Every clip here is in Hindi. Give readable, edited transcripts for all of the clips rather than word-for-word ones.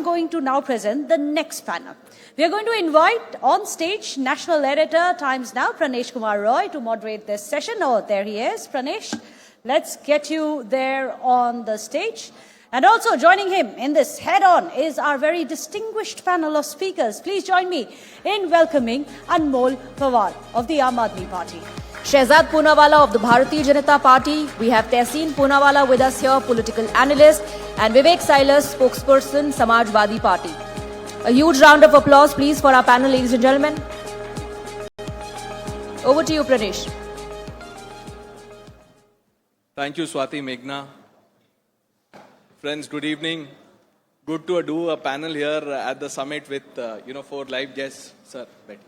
I'm going to now present the next panel. We are going to invite on stage National Editor, Times Now, Pranesh Kumar Roy, to moderate this session. Oh, there he is. Pranesh, let's get you there on the stage. And also joining him in this head-on is our very distinguished panel of speakers. Please join me in welcoming Anmol Pawar of the Aam Aadmi Party. Shehzad Poonawalla of the Bharatiya Janata Party. We have Tehseen Poonawalla with us here, political analyst, and Vivek Silas, spokesperson, Samajwadi Party. A huge round of applause, please, for our panel, ladies and gentlemen. Over to you, Pranesh. Thank you, Swati, Meghna. Friends, good evening. Good to do a panel here at the summit with, 4 live guests. Sir, Betty.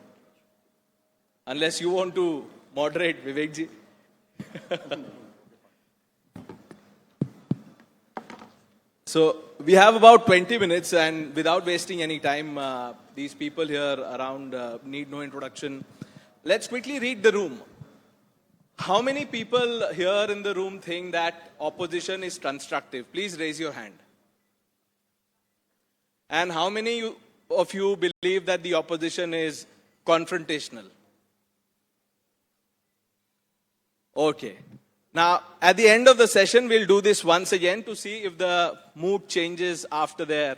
Unless you want to moderate, Vivekji. So, we have about 20 minutes, and without wasting any time, these people here around need no introduction. Let's quickly read the room. How many people here in the room think that opposition is constructive? Please raise your hand. And how many of you believe that the opposition is confrontational? Okay. Now, at the end of the session, we'll do this once again to see if the mood changes after their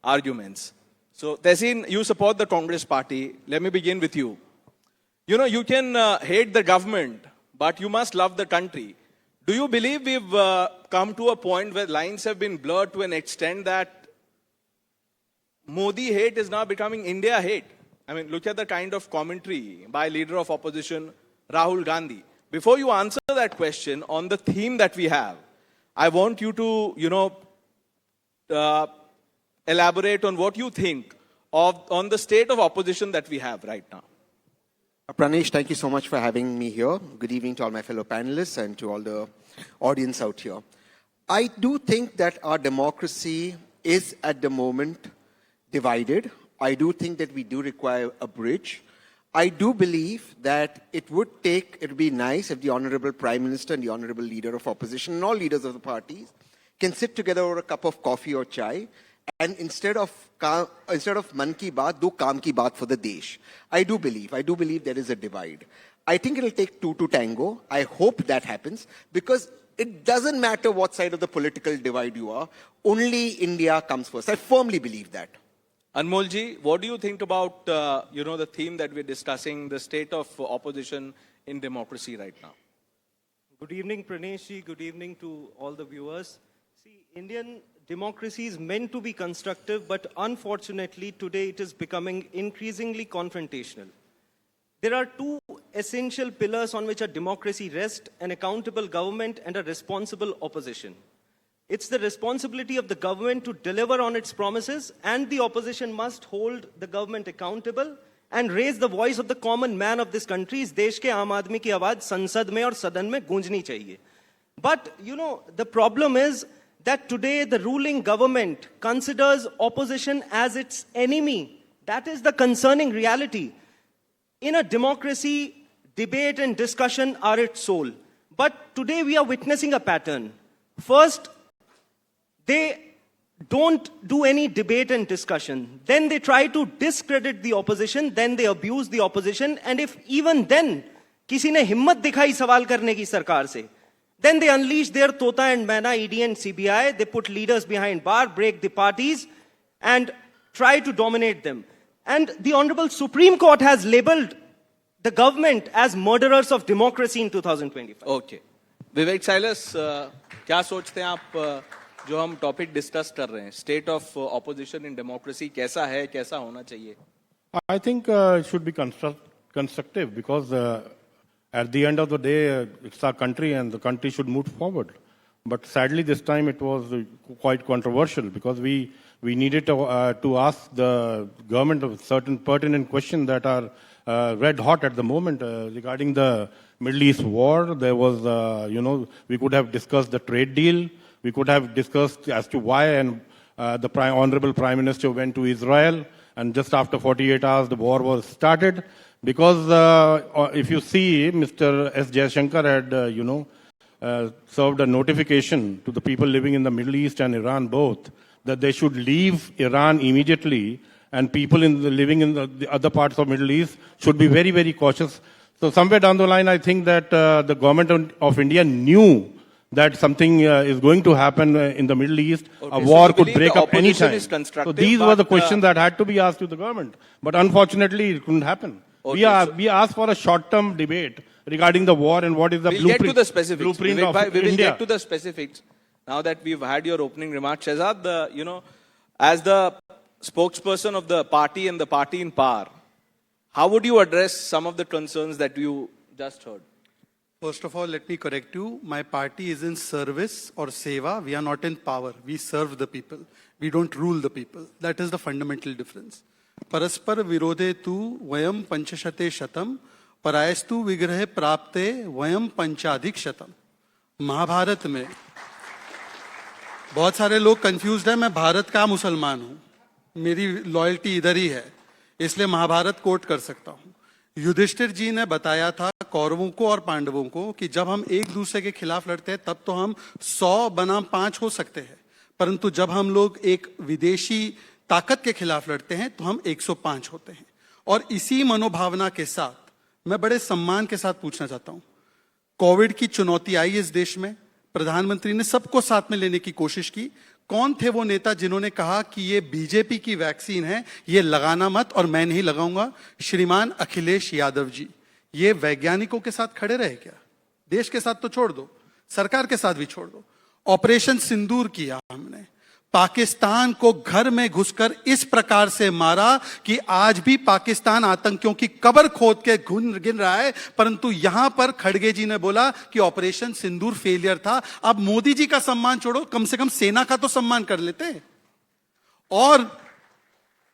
arguments. So, Tehseen, you support the Congress party. Let me begin with you. You know, you can hate the government, but you must love the country. Do you believe we've come to a point where lines have been blurred to an extent that Modi hate is now becoming India hate? I mean, look at the kind of commentary by leader of opposition, Rahul Gandhi. Before you answer that question on the theme that we have, I want you to, elaborate on what you think on the state of opposition that we have right now. Pranesh, thank you so much for having me here. Good evening to all my fellow panelists and to all the audience out here. I do think that our democracy is at the moment divided. I do think that we do require a bridge. I do believe that it would be nice if the Honorable Prime Minister and the Honorable Leader of Opposition and all leaders of the parties can sit together over a cup of coffee or chai and instead of man ki baat, do kaam ki baat for the desh. I do believe there is a divide. I think it'll take two to tango. I hope that happens because it doesn't matter what side of the political divide you are. Only India comes first. I firmly believe that. Anmolji, what do you think about, the theme that we're discussing, the state of opposition in democracy right now? Good evening, Pranesh. Good evening to all the viewers. See, Indian democracy is meant to be constructive, but unfortunately, today it is becoming increasingly confrontational. There are two essential pillars on which a democracy rests: an accountable government and a responsible opposition. It's the responsibility of the government to deliver on its promises, and the opposition must hold the government accountable and raise the voice of the common man of this country. इस देश के आम आदमी की आवाज संसद में और सदन में गूंजनी चाहिए. But, the problem is that today the ruling government considers opposition as its enemy. That is the concerning reality. In a democracy, debate and discussion are its soul. But today we are witnessing a pattern. First, they don't do any debate and discussion. Then they try to discredit the opposition. Then they abuse the opposition. And if even then, किसी ने हिम्मत दिखाई सवाल करने की सरकार से, then they unleash their Tota and Maina, ED and CBI. They put leaders behind bar, break the parties, and try to dominate them. And the Honorable Supreme Court has labeled the government as murderers of democracy in 2025. Okay. Vivek Silas, क्या सोचते हैं आप जो हम टॉपिक डिस्कस कर रहे हैं, state of opposition in democracy कैसा है, कैसा होना चाहिए? I think it should be constructive because at the end of the day, it's our country and the country should move forward. But sadly, this time it was quite controversial because we needed to ask the government of certain pertinent questions that are red hot at the moment regarding the Middle East war. There was, we could have discussed the trade deal. We could have discussed as to why and the Honorable Prime Minister went to Israel, and just after 48 hours the war was started. Because if you see, Mr. S. Jaishankar had, served a notification to the people living in the Middle East and Iran both, that they should leave Iran immediately, and people living in the other parts of Middle East should be very, very cautious. So somewhere down the line, I think that the government of India knew that something is going to happen in the Middle East. Okay, A so war you could believe break the up any opposition time. is constructive, So these were the but, questions that had to be asked to the government. But unfortunately, it couldn't happen. Okay, We asked for a short-term debate regarding the war and what is the We'll blueprint, get to the specifics. blueprint Vivek of bhai, we will India. get to the specifics. Now that we've had your opening remarks, Shehzad, as the spokesperson of the party and the party in power, how would you address some of the concerns that you just heard? First of all, let me correct you. My party is in service or seva. We are not in power. We serve the people. We don't rule the people. That is the fundamental difference. Paraspar virodhe tu vayam panchashate shatam parayastu vigrahe prapte vayam panchadhik shatam. Mahabharat में बहुत सारे लोग कंफ्यूज्ड हैं, मैं भारत का मुसलमान हूं, मेरी लॉयल्टी इधर ही है, इसलिए महाभारत कोट कर सकता हूं। युधिष्ठिर जी ने बताया था कौरवों को और पांडवों को कि जब हम एक दूसरे के खिलाफ लड़ते हैं तब तो हम 100 बनाम 5 हो सकते हैं, परंतु जब हम लोग एक विदेशी ताकत के खिलाफ लड़ते हैं तो हम 105 होते हैं। और इसी मनोभावना के साथ मैं बड़े सम्मान के साथ पूछना चाहता हूं, कोविड की चुनौती आई इस देश में, प्रधानमंत्री ने सबको साथ में लेने की कोशिश की। कौन थे वो नेता जिन्होंने कहा कि ये बीजेपी की वैक्सीन है, ये लगाना मत और मैं नहीं लगाऊंगा? श्रीमान अखिलेश यादव जी, ये वैज्ञानिकों के साथ खड़े रहे क्या? देश के साथ तो छोड़ दो, सरकार के साथ भी छोड़ दो। ऑपरेशन सिंदूर किया हमने, पाकिस्तान को घर में घुसकर इस प्रकार से मारा कि आज भी पाकिस्तान आतंकियों की कब्र खोद के गिन रहा है, परंतु यहां पर खड़गे जी ने बोला कि ऑपरेशन सिंदूर फेलियर था। अब मोदी जी का सम्मान छोड़ो, कम से कम सेना का तो सम्मान कर लेते। और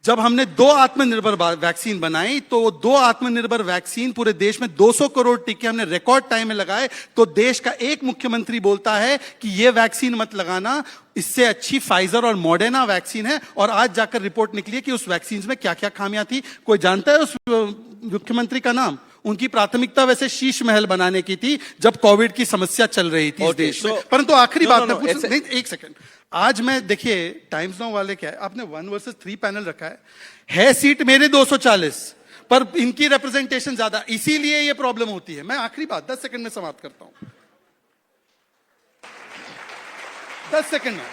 जब हमने 2 आत्मनिर्भर वैक्सीन बनाई तो 2 आत्मनिर्भर वैक्सीन पूरे देश में 200 करोड़ टीके हमने रिकॉर्ड टाइम में लगाए, तो देश का एक मुख्यमंत्री बोलता है कि यह वैक्सीन मत लगाना, इससे अच्छी फाइजर और मॉडर्ना वैक्सीन है। और आज जाकर रिपोर्ट निकली है कि उस वैक्सीन में क्या क्या खामियां थी। कोई जानता है उस मुख्यमंत्री का नाम? उनकी प्राथमिकता वैसे शीश महल बनाने की थी जब कोविड की समस्या चल रही थी इस देश में। परंतु आखिरी बात मैं पूछूं, नहीं एक सेकंड, आज मैं देखिए टाइम्स नाउ वाले क्या है, आपने 1 वर्सेस 3 पैनल रखा है सीट मेरे 240 पर इनकी रिप्रेजेंटेशन ज्यादा, इसीलिए ये प्रॉब्लम होती है। मैं आखिरी बात 10 सेकंड में समाप्त करता हूं, 10 सेकंड में।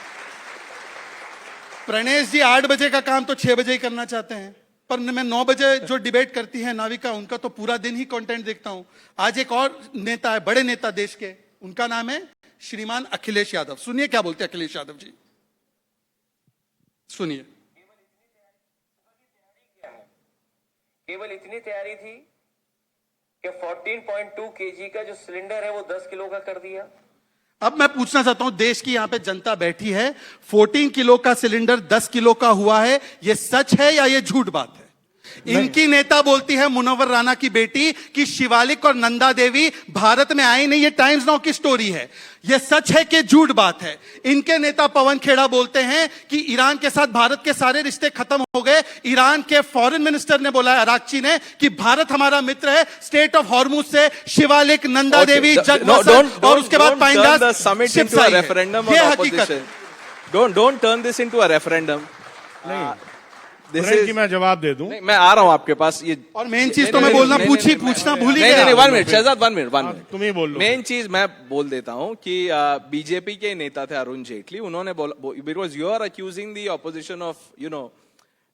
प्रणेश जी 8 बजे का काम तो 6 बजे ही करना चाहते हैं, पर मैं 9 बजे जो डिबेट करती है नाविका, उनका तो पूरा दिन ही कंटेंट देखता हूं। आज एक और नेता है, बड़े नेता देश के, उनका नाम है श्रीमान अखिलेश यादव। सुनिए क्या बोलते हैं अखिलेश यादव जी, सुनिए। केवल इतनी तैयारी थी कि 14.2 केजी का जो सिलेंडर है वो 10 किलो का कर दिया। अब मैं पूछना चाहता हूं, देश की यहां पे जनता बैठी है, 14 किलो का सिलेंडर 10 किलो का हुआ है, यह सच है या यह झूठ बात है? इनकी नेता बोलती है मुनव्वर राना की बेटी कि शिवालिक और नंदा देवी भारत में आई नहीं, ये टाइम्स नाउ की स्टोरी है। यह सच है कि झूठ बात है? इनके नेता पवन खेड़ा बोलते हैं कि ईरान के साथ भारत के सारे रिश्ते खत्म हो गए। ईरान के फॉरेन मिनिस्टर ने बोला, अरागची ने, कि भारत हमारा मित्र है। स्टेट ऑफ हॉर्मुज से शिवालिक, नंदा देवी, जगवसन और उसके बाद पाइंगास शिप्स आई है। ये हकीकत है। Don't turn this into a referendum. की मैं जवाब दे दूं। मैं आ रहा हूं आपके पास। ये और मेन चीज तो मैं बोलना पूछना भूल ही गया। नहीं, 1 मिनट शहजाद, 1 मिनट। तुम ही बोल लो। मेन चीज मैं बोल देता हूं कि बीजेपी के नेता थे अरुण जेटली, उन्होंने बोला, because you are accusing the opposition of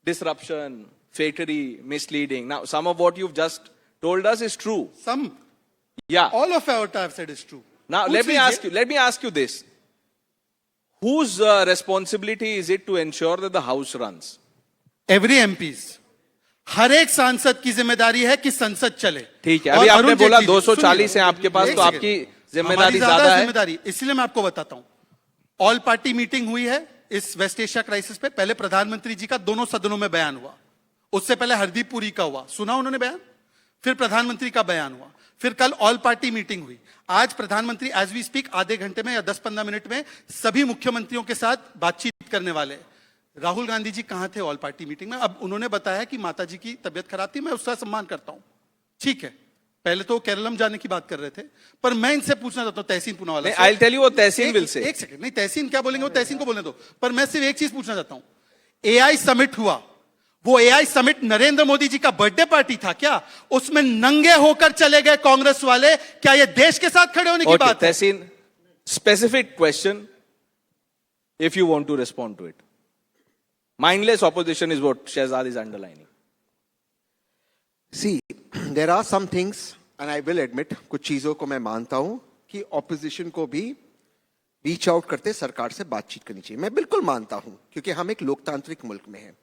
disruption, flattery, misleading. Now some of what you've just told us is true. Some, Yeah. all of what I've said is true. Now let me ask you this: whose responsibility is it to ensure that the house runs? Every MPs, हर एक सांसद की जिम्मेदारी है कि संसद चले। ठीक है, अभी आपने बोला 240 है आपके पास, तो आपकी जिम्मेदारी ज्यादा है। जिम्मेदारी इसलिए मैं आपको बताता हूं। ऑल पार्टी मीटिंग हुई है इस वेस्ट एशिया क्राइसिस पे। पहले प्रधानमंत्री जी का दोनों सदनों में बयान हुआ, उससे पहले हरदीप पुरी का हुआ, सुना उन्होंने बयान, फिर प्रधानमंत्री का बयान हुआ, फिर कल ऑल पार्टी मीटिंग हुई। आज प्रधानमंत्री एज वी स्पीक आधे घंटे में या 10-15 मिनट में सभी मुख्यमंत्रियों के साथ बातचीत करने वाले हैं। राहुल गांधी जी कहां थे ऑल पार्टी मीटिंग में? अब उन्होंने बताया कि माता जी की तबीयत खराब थी, मैं उसका सम्मान करता हूं, ठीक है। पहले तो केरलम जाने की बात कर रहे थे, पर मैं इनसे पूछना चाहता हूं तहसीन पूनावाला से। I'll tell you what Tahseen will say. एक सेकंड, नहीं तहसीन क्या बोलेंगे, वो तहसीन को बोलने दो, पर मैं सिर्फ एक चीज पूछना चाहता हूं। एआई समिट हुआ, वो एआई समिट नरेंद्र मोदी जी का बर्थडे पार्टी था क्या? उसमें नंगे होकर चले गए कांग्रेस वाले, क्या ये देश के साथ खड़े होने की Okay, बात है? Tehseen, specific question, if you want to respond to it. Mindless opposition is what Shehzad is underlining. See, there are some things, and I will admit, कुछ चीजों को मैं मानता हूं कि ऑपोजिशन को भी रीच आउट करते सरकार से बातचीत करनी चाहिए। मैं बिल्कुल मानता हूं, क्योंकि हम एक लोकतांत्रिक मुल्क में हैं।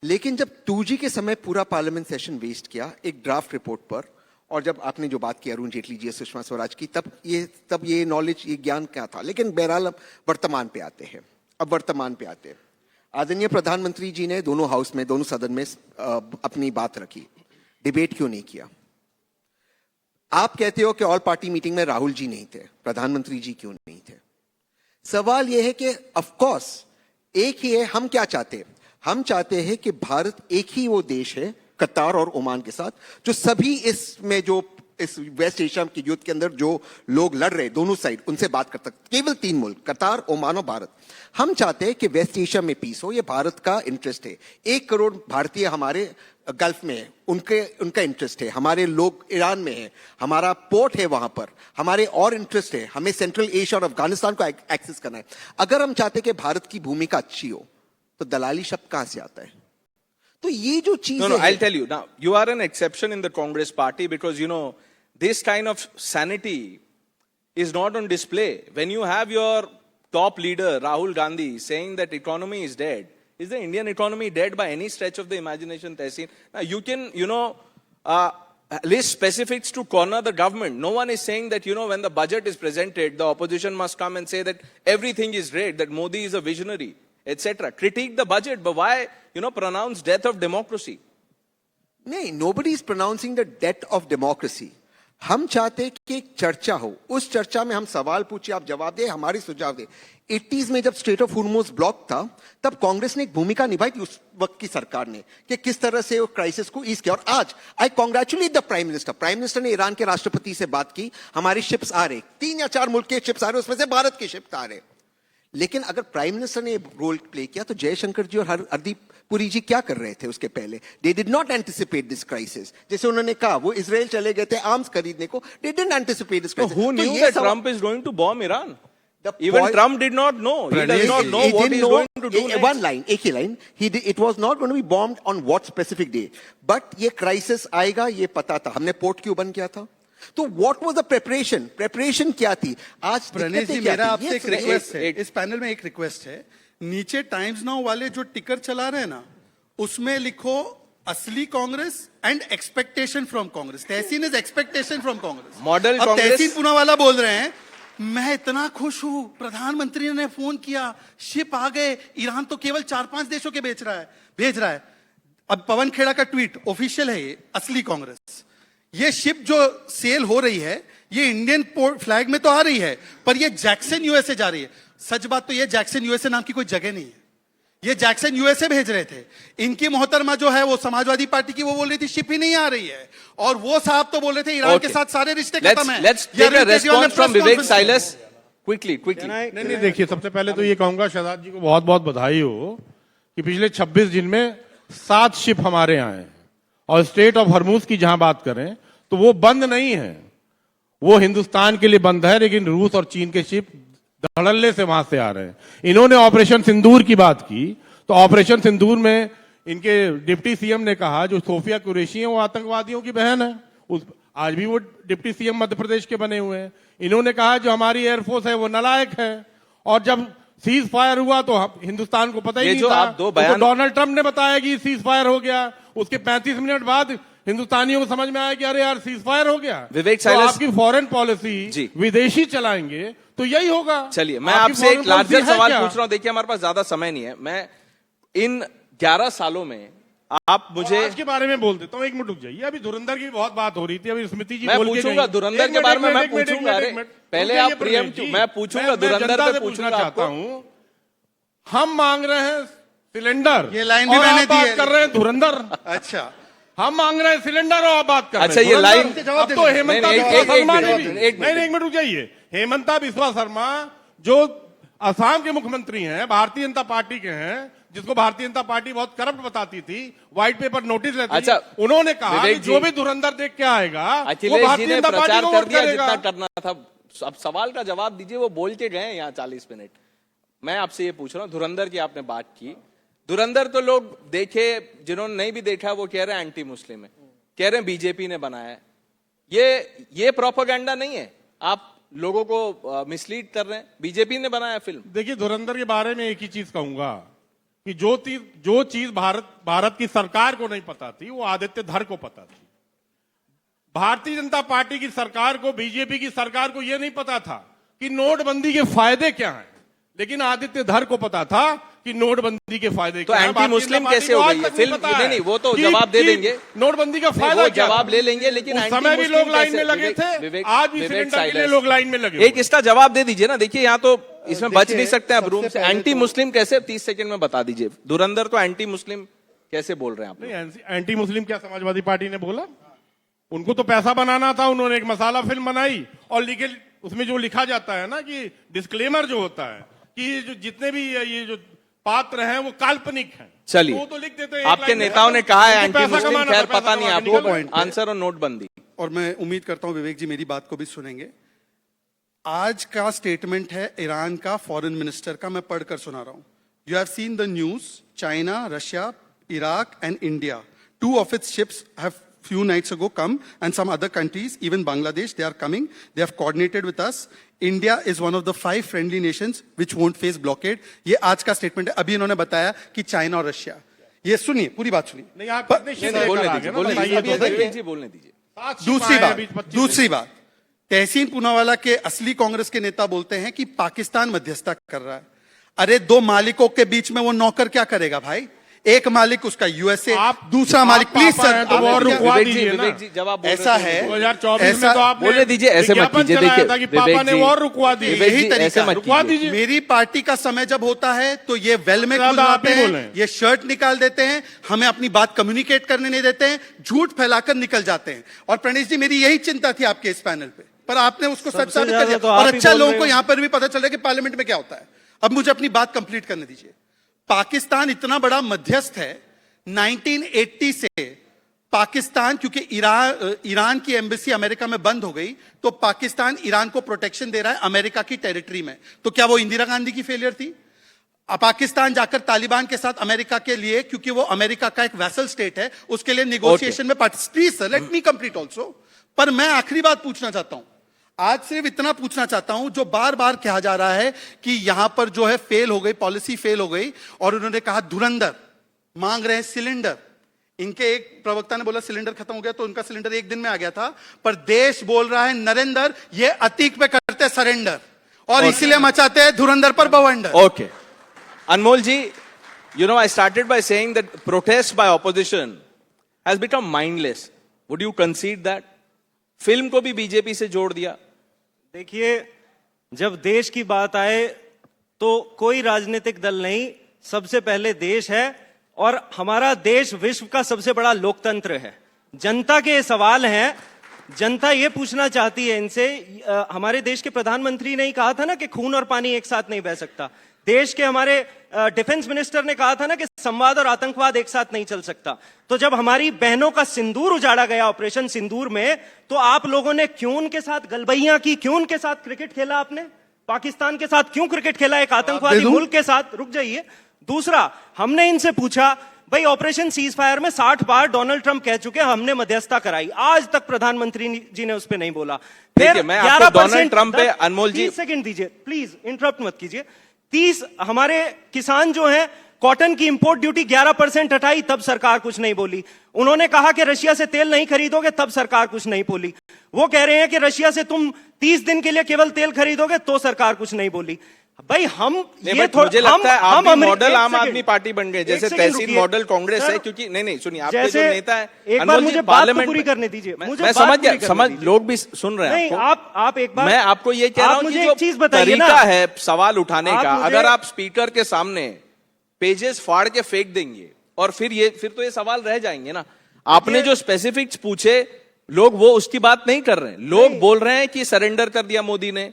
लेकिन जब 2G के समय पूरा पार्लियामेंट सेशन वेस्ट किया एक ड्राफ्ट रिपोर्ट पर, और जब आपने जो बात की अरुण जेटली जी, सुषमा स्वराज की, तब ये नॉलेज, ये ज्ञान क्या था। लेकिन बहरहाल वर्तमान पे आते हैं। अब वर्तमान पे आते हैं। आदरणीय प्रधानमंत्री जी ने दोनों हाउस में, दोनों सदन में अपनी बात रखी। डिबेट क्यों नहीं किया? आप कहते हो कि ऑल पार्टी मीटिंग में राहुल जी नहीं थे, प्रधानमंत्री जी क्यों नहीं थे? सवाल यह है कि ऑफ कोर्स एक ही है। हम क्या चाहते हैं? हम चाहते हैं कि भारत एक ही वो देश है कतार और ओमान के साथ, जो सभी इसमें जो इस वेस्ट एशिया के युद्ध के अंदर जो लोग लड़ रहे दोनों साइड, उनसे बात कर सकते। केवल 3 मुल्क, कतार, ओमान और भारत। हम चाहते हैं कि वेस्ट एशिया में पीस हो, ये भारत का इंटरेस्ट है। 1 करोड़ भारतीय हमारे गल्फ में है, उनका इंटरेस्ट है। हमारे लोग ईरान में है, हमारा पोर्ट है वहां पर, हमारे और इंटरेस्ट है। हमें सेंट्रल एशिया और अफगानिस्तान को एक्सेस करना है। अगर हम चाहते हैं कि भारत की भूमिका अच्छी हो, तो दलाली शब्द कहां से आता है? तो ये जो चीज No, I'll tell you. Now, you are an exception in the Congress party because, this kind of sanity is not on display. When you have your top leader, Rahul Gandhi, saying that economy is dead, is the Indian economy dead by any stretch of the imagination, Tehseen? Now, you can, list specifics to corner the government. No one is saying that, when the budget is presented, the opposition must come and say that everything is great, that Modi is a visionary, etc. Critique the budget, but why, pronounce death of democracy? नहीं, nobody is pronouncing the death of democracy. हम चाहते हैं कि एक चर्चा हो, उस चर्चा में हम सवाल पूछे, आप जवाब दे, हमारी सुझाव दे। 80s में जब स्ट्रेट ऑफ हॉर्मुज़ ब्लॉक था, तब कांग्रेस ने एक भूमिका निभाई थी उस वक्त की सरकार ने, कि किस तरह से वो क्राइसिस को ईज किया। और आज I congratulate the prime minister. Prime minister ने ईरान के राष्ट्रपति से बात की, हमारी शिप्स आ रहे, 3 या 4 मुल्क के शिप्स आ रहे, उसमें से भारत के शिप्स आ रहे। लेकिन अगर प्राइम मिनिस्टर ने रोल प्ले किया, तो जयशंकर जी और हरदीप पुरी जी क्या कर रहे थे उसके पहले? They did not anticipate this crisis. जैसे उन्होंने कहा, वो इजराइल चले गए थे आर्म्स खरीदने को, they didn't anticipate this crisis. Who knew that Trump is going to bomb Iran? Even Trump did not know. He does not know what he's going to do next. One line, एक ही line. It was not going to be bombed on what specific day. But ये क्राइसिस आएगा, ये पता था। हमने पोर्ट क्यों बंद किया था? तो what was the preparation? Preparation क्या थी? आज प्रणेश जी, मेरा आपसे एक रिक्वेस्ट है, इस पैनल में एक रिक्वेस्ट है, नीचे टाइम्स नाउ वाले जो टिकर चला रहे हैं ना, उसमें लिखो असली Congress and expectation from Congress. Tahseen is expectation from Congress. Model अब कांग्रेस। तहसीन पूनावाला बोल रहे हैं, मैं इतना खुश हूं, प्रधानमंत्री ने फोन किया, शिप आ गए, ईरान तो केवल 4-5 देशों के भेज रहा है। अब पवन खेड़ा का ट्वीट ऑफिशियल है, ये असली कांग्रेस। ये शिप जो सेल हो रही है, ये इंडियन फ्लैग में तो आ रही है, पर ये जैक्सन यूएसए जा रही है। सच बात तो ये जैक्सन यूएसए नाम की कोई जगह नहीं है, ये जैक्सन यूएसए भेज रहे थे। इनकी मोहतरमा जो है वो समाजवादी पार्टी की, वो बोल रही थी शिप ही नहीं आ रही है, और वो साहब तो बोल रहे थे ईरान के साथ सारे रिश्ते खत्म हैं। Let's take a response from Vivek Silas. Quickly. नहीं, देखिए, सबसे पहले तो ये कहूंगा शहजाद जी को बहुत बहुत बधाई हो कि पिछले 26 दिन में 7 शिप हमारे यहाँ हैं। और स्ट्रेट ऑफ हॉर्मुज़ की जहां बात करें तो वो बंद नहीं है, वो हिंदुस्तान के लिए बंद है, लेकिन रूस और चीन के शिप धड़ल्ले से वहां से आ रहे हैं। इन्होंने ऑपरेशन सिंदूर की बात की, तो ऑपरेशन सिंदूर में इनके डिप्टी सीएम ने कहा जो सोफिया कुरैशी है वो आतंकवादियों की बहन है। आज भी वो डिप्टी सीएम मध्य प्रदेश के बने हुए हैं। इन्होंने कहा जो हमारी एयरफोर्स है वो नालायक है। और जब सीज फायर हुआ तो हिंदुस्तान को पता ही नहीं था, तो डोनाल्ड ट्रंप ने बताया कि सीज फायर हो गया। उसके 35 मिनट बाद हिंदुस्तानियों को समझ में आया कि अरे यार सीज फायर हो गया। विवेक तो साइलेंस, आपकी फॉरेन पॉलिसी विदेशी चलाएंगे तो यही होगा। चलिए, मैं आपसे एक लार्जर सवाल पूछ रहा हूं। देखिए, हमारे पास ज्यादा समय नहीं है। मैं इन 11 सालों में आप मुझे आज के बारे में बोल देता हूं। 1 मिनट रुक जाइए, अभी धुरंधर की बहुत बात हो रही थी, अभी स्मृति जी मैं पूछूंगा धुरंधर के बारे में, मैं पूछूंगा। पहले आप प्रियम, मैं पूछूंगा धुरंधर पे पूछना चाहता हूं। हम मांग रहे हैं सिलेंडर, ये लाइन भी मैंने दी है। कर रहे हैं धुरंधर। अच्छा, हम मांग रहे हैं सिलेंडर और आप बात कर रहे हैं अच्छा, ये धुरंधर। लाइन- अब तो हेमंता नहीं, बिस्वा एक शर्मा ने मिनट, भी एक मिनट। नहीं, एक मिनट रुक जाइए। हेमंता बिस्वा शर्मा जो असम के मुख्यमंत्री हैं, भारतीय जनता पार्टी के हैं, जिसको भारतीय जनता पार्टी बहुत करप्ट बताती थी, व्हाइट पेपर नोटिस लेती, अच्छा, उन्होंने कहा कि विवेक जो जी, भी धुरंधर देख के आएगा वो अखिलेश जी भारतीय ने जनता पार्टी प्रचार को कर वोट दिया करेगा। जितना करना था। अब सवाल का जवाब दीजिए, वो बोल के गए यहाँ 40 मिनट। मैं आपसे ये पूछ रहा हूँ, धुरंधर की आपने बात की, धुरंधर तो लोग देखे, जिन्होंने नहीं भी देखा वो कह रहे हैं एंटी मुस्लिम है, कह रहे हैं बीजेपी ने बनाया है। ये प्रोपेगेंडा नहीं है, आप लोगों को मिसलीड कर रहे हैं। बीजेपी ने बनाया फिल्म। देखिए, धुरंधर के बारे में एक ही चीज कहूंगा कि जो चीज भारत की सरकार को नहीं पता थी वो आदित्य धर को पता थी। भारतीय जनता पार्टी की सरकार को, बीजेपी की सरकार को यह नहीं पता था कि नोटबंदी के फायदे क्या हैं, लेकिन आदित्य धर को पता था कि नोटबंदी के फायदे तो क्या हैं। एंटी भारतीय मुस्लिम जनता पार्टी कैसे को हो आज गई है तक फिल्म? पता है नहीं, वो तो कि- जवाब दे कि देंगे। नोटबंदी का नहीं, फायदा वो क्या जवाब था? ले लेंगे, लेकिन उस एंटी समय भी मुस्लिम लोग लाइन कैसे- में लगे विवेक- थे, विवेक- आज भी विवेक सिलेंडर के लिए साइलेंस। लोग लाइन में लगे एक इसका जवाब दे दीजिए ना। देखिए, यहाँ तो इसमें बच देखिए, नहीं सकते आप सबसे रूम से। पहले एंटी तो- मुस्लिम कैसे, 30 सेकंड में बता दीजिए। धुरंधर तो एंटी मुस्लिम कैसे बोल रहे हैं आप लोग? नहीं, एंटी मुस्लिम क्या समाजवादी पार्टी ने बोला? उनको तो पैसा बनाना था, उन्होंने एक मसाला फिल्म बनाई और लिखे, उसमें जो लिखा जाता है ना कि डिस्क्लेमर जो होता है कि जो जितने भी ये जो पात्र हैं वो काल्पनिक हैं। चलिए, वो तो लिख देते हैं, एक आपके लाइन में। नेताओं ने कहा है उनको एंटी पैसा मुस्लिम, कमाना खैर था, पैसा पता नहीं कमा के आपको निकल गए। आंसर और नोटबंदी। और मैं उम्मीद करता हूं विवेक जी मेरी बात को भी सुनेंगे। आज का स्टेटमेंट है ईरान का फॉरेन मिनिस्टर का, मैं पढ़कर सुना रहा हूं। You have seen the news, China, Russia, Iraq and India, 2 of its ships have few nights ago come, and some other countries, even Bangladesh, they are coming. They have coordinated with us. India is one of the 5 friendly nations which won't face blockade. ये आज का स्टेटमेंट है। अभी इन्होंने बताया कि चाइना और रशिया। ये सुनिए, पूरी बात सुनिए। नहीं, आप पर- कितने नहीं, शिफ्ट नहीं, बोलने लेकर आ दीजिए, गए ना, बोलने बताइए दीजिए, तो सही। विवेक जी बोलने दीजिए। 7 दूसरी शिफ्ट आए हैं बात, अभी 25 दूसरी बात, तहसीन पूनावाला के असली कांग्रेस के नेता बोलते हैं कि पाकिस्तान मध्यस्थता कर रहा है। अरे 2 मालिकों के बीच में वो नौकर क्या करेगा भाई? एक मालिक उसका यूएसए, दूसरा मालिक, प्लीज पापा सर, हैं तो वो आप- रुकवा विवेक जी, दीजिए ना। विवेक जी जवाब बोल रहे ऐसा थे। है 2024 में तो आपने बोलने दीजिए, ऐसे मत विज्ञापन कीजिए। चलाया देखिए, था कि पापा विवेक ने जी, वॉर रुकवा दी। विवेक यही जी, तरीका ऐसे मत रुकवा कीजिए। दीजिए। मेरी पार्टी का समय जब होता है तो ये वेल में ज्यादा घुस आप जाते ही हैं, बोले। ये शर्ट निकाल देते हैं, हमें अपनी बात कम्युनिकेट करने नहीं देते हैं, झूठ फैलाकर निकल जाते हैं। और प्रणेश जी, मेरी यही चिंता थी आपके इस पैनल पे, पर आपने उसको सच साबित कर दिया। तो और आप ही अच्छा, बोल लोगों रहे को हो। यहां पर भी पता चल रहा है कि पार्लियामेंट में क्या होता है। अब मुझे अपनी बात कंप्लीट करने दीजिए। पाकिस्तान इतना बड़ा मध्यस्थ है, 1980 से पाकिस्तान, क्योंकि ईरान की एम्बेसी अमेरिका में बंद हो गई, तो पाकिस्तान ईरान को प्रोटेक्शन दे रहा है अमेरिका की टेरिटरी में। तो क्या वो इंदिरा गांधी की फेलियर थी? पाकिस्तान जाकर तालिबान के साथ अमेरिका के लिए, क्योंकि वो अमेरिका का एक वैसल स्टेट है, उसके लिए निगोशिएशन में please sir let me complete also. पर मैं आखिरी बात पूछना चाहता हूं, आज सिर्फ इतना पूछना चाहता हूं, जो बार बार कहा जा रहा है कि यहां पर जो है फेल हो गई, पॉलिसी फेल हो गई, और उन्होंने कहा धुरंधर, मांग रहे हैं सिलेंडर। इनके एक प्रवक्ता ने बोला सिलेंडर खत्म हो गया, तो उनका सिलेंडर एक दिन में आ गया था। पर देश बोल रहा है नरेंद्र, ये अतीक पे करते सरेंडर, और इसीलिए मचाते हैं धुरंधर पर बवंडर। Okay. Anmol ji, you know, I started by saying that protest by opposition has become mindless. Would you concede that? Film को भी बीजेपी से जोड़ दिया। देखिए, जब देश की बात आए तो कोई राजनीतिक दल नहीं, सबसे पहले देश है, और हमारा देश विश्व का सबसे बड़ा लोकतंत्र है। जनता के सवाल हैं, जनता ये पूछना चाहती है इनसे। हमारे देश के प्रधानमंत्री ने ही कहा था ना कि खून और पानी एक साथ नहीं बह सकता। देश के हमारे डिफेंस मिनिस्टर ने कहा था ना कि संवाद और आतंकवाद एक साथ नहीं चल सकता। तो जब हमारी बहनों का सिंदूर उजाड़ा गया ऑपरेशन सिंदूर में, तो आप लोगों ने क्यों उनके साथ गलबैयां की, क्यों उनके साथ क्रिकेट खेला? आपने पाकिस्तान के साथ क्यों क्रिकेट खेला, एक आतंकवादी मुल्क के साथ? रुक जाइए। दूसरा, हमने इनसे पूछा, भाई ऑपरेशन सीज फायर में 60 बार डोनाल्ड ट्रंप कह चुके, हमने मध्यस्थता कराई, आज तक प्रधानमंत्री जी ने उस पर नहीं बोला। देखिए, मैं आपको डोनाल्ड ट्रंप पे, अनमोल जी, 30 सेकंड दीजिए प्लीज, इंटरप्ट मत कीजिए। 30 हमारे किसान जो हैं, कॉटन की इंपोर्ट ड्यूटी 11% हटाई, तब सरकार कुछ नहीं बोली। उन्होंने कहा कि रशिया से तेल नहीं खरीदोगे, तब सरकार कुछ नहीं बोली। वो कह रहे हैं कि रशिया से तुम 30 दिन के लिए केवल तेल खरीदोगे, तो सरकार कुछ नहीं बोली। भाई हम ये मुझे लगता है आप भी मॉडल आम एक आदमी पार्टी बन गए, जैसे सेकंड तहसील रुकिए। मॉडल कांग्रेस सर, है। क्योंकि नहीं सुनिए, आपके जैसे जो नेता है, एक बार अनमोल जी, मुझे बात तो पार्लियामेंट पूरी में- करने दीजिए। मैं मुझे समझ बात गया, पूरी करने दीजिए। लोग भी सुन रहे हैं नहीं, आपको। आप एक बार, मैं आपको ये कह रहा हूं कि मुझे जो एक चीज बताइए ना, तरीका है सवाल उठाने आप का, मुझे- अगर आप स्पीकर के सामने पेजेस फाड़ के फेंक देंगे और फिर तो ये सवाल रह जाएंगे ना। आपने जो स्पेसिफिक्स पूछे, लोग वो उसकी बात नहीं कर रहे हैं। लोग बोल रहे हैं कि सरेंडर कर दिया मोदी ने।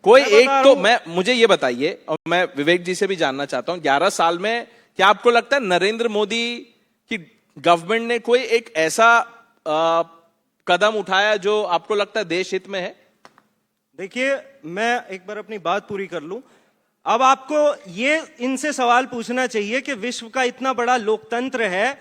कोई एक तो मुझे ये बताइए, और मैं विवेक जी से भी जानना चाहता हूं, 11 साल में क्या आपको लगता है नरेंद्र मोदी की गवर्नमेंट ने कोई एक ऐसा कदम उठाया जो आपको लगता है देश हित में है? देखिए, मैं एक बार अपनी बात पूरी कर लूं। अब आपको ये इनसे सवाल पूछना चाहिए कि विश्व का इतना बड़ा लोकतंत्र है,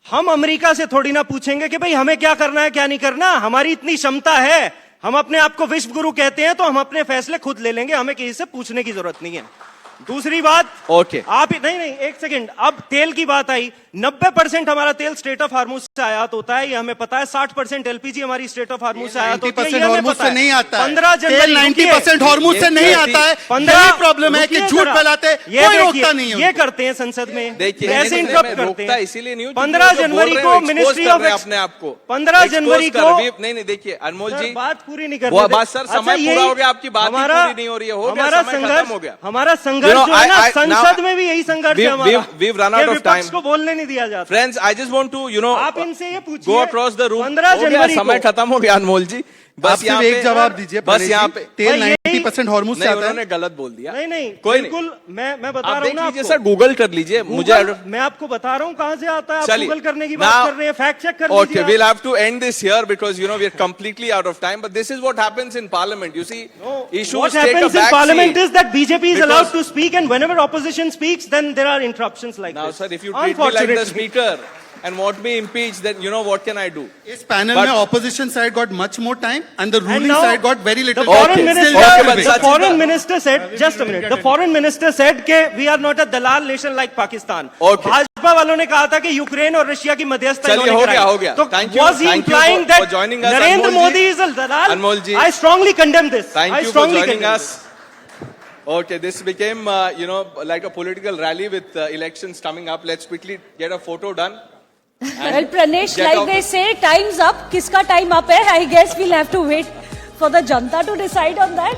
हम अमेरिका से थोड़ी ना पूछेंगे कि भाई हमें क्या करना है क्या नहीं करना। हमारी इतनी क्षमता है, हम अपने आप को विश्व गुरु कहते हैं, तो हम अपने फैसले खुद ले लेंगे, हमें किसी से पूछने की जरूरत नहीं है। दूसरी बात, ओके, आप नहीं एक सेकंड, अब तेल की बात आई, 90% हमारा तेल स्ट्रेट ऑफ हार्मुज से आयात होता है, ये हमें पता है। 60% एलपीजी हमारी स्ट्रेट ऑफ हार्मुज से आयात होती है, ये हमें पता है। नहीं आता है। 15 जनवरी 90% हार्मुज से नहीं आता है। 15 प्रॉब्लम है कि झूठ फैलाते, कोई रोकता नहीं है। ये करते हैं संसद में, देखिए ऐसे इंटरप्ट करते हैं। इसीलिए नहीं, 15 जनवरी को मिनिस्ट्री ऑफ अपने आप को 15 जनवरी को नहीं देखिए अनमोल जी, बात पूरी नहीं करते। बात सर, समय पूरा हो गया, आपकी बात पूरी नहीं हो रही है। हमारा संघर्ष हो गया, हमारा संघर्ष जो है ना, संसद में भी यही संघर्ष है हमारा। We've run out of time. विपक्ष को बोलने नहीं दिया जाता। Friends, I just want to, आप इनसे ये पूछिए, go across the room. 15 जनवरी समय खत्म हो गया अनमोल जी, बस यहाँ पे एक जवाब दीजिए। बस यहाँ पे तेल 90% हार्मुज से आता है। उन्होंने गलत बोल दिया। नहीं कोई बिल्कुल, मैं बता आप रहा हूँ देख ना लीजिए आपको। सर, गूगल कर लीजिए। मुझे मैं आपको बता रहा हूँ कहां से आता है। आप चलिए, गूगल करने की बात कर रहे हैं, फैक्ट चेक कर लीजिए। Okay, we'll have to end this here because we are completely out of time. But this is what happens in Parliament. You see, issues What take a happens in back Parliament seat. is that BJP is allowed to speak, and whenever opposition speaks, then there are interruptions like Now, this. sir, if you treat me like the speaker and want me impeached, then you know what can I do? इस पैनल में opposition side got much more time and the ruling now side got very little The time. foreign minister, Okay, but the Sachin, foreign minister said, just a minute. The foreign minister said that we are not a dalal nation like Pakistan. Okay. Bhajpa वालों ने कहा था कि यूक्रेन और रशिया की मध्यस्थता चलिए, इन्होंने कराई। हो गया। तो Thank you, was he thank you implying for that joining us, Narendra Anmol ji. Modi is a dalal? Anmol ji. I strongly condemn this. Thank I you for strongly joining condemn us. Okay, this became, like a political rally with elections coming up. Let's quickly get a photo done. Well, Pranesh, get like off. they say, time's up. Kiska time up hai? I guess we'll have to wait for the Janta to decide on that.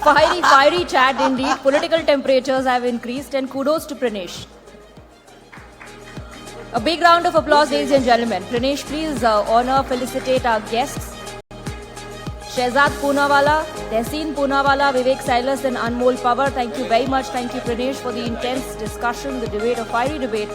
Fiery chat indeed. Political temperatures have increased, and kudos to Pranesh. A big round of applause, ladies and gentlemen. Pranesh, please honor, felicitate our guests. Shehzad Poonawala, Tehseen Poonawala, Vivek Silas and Anmol Pawar. Thank you very much. Thank you, Pranesh, for the intense discussion, the debate, a fiery debate.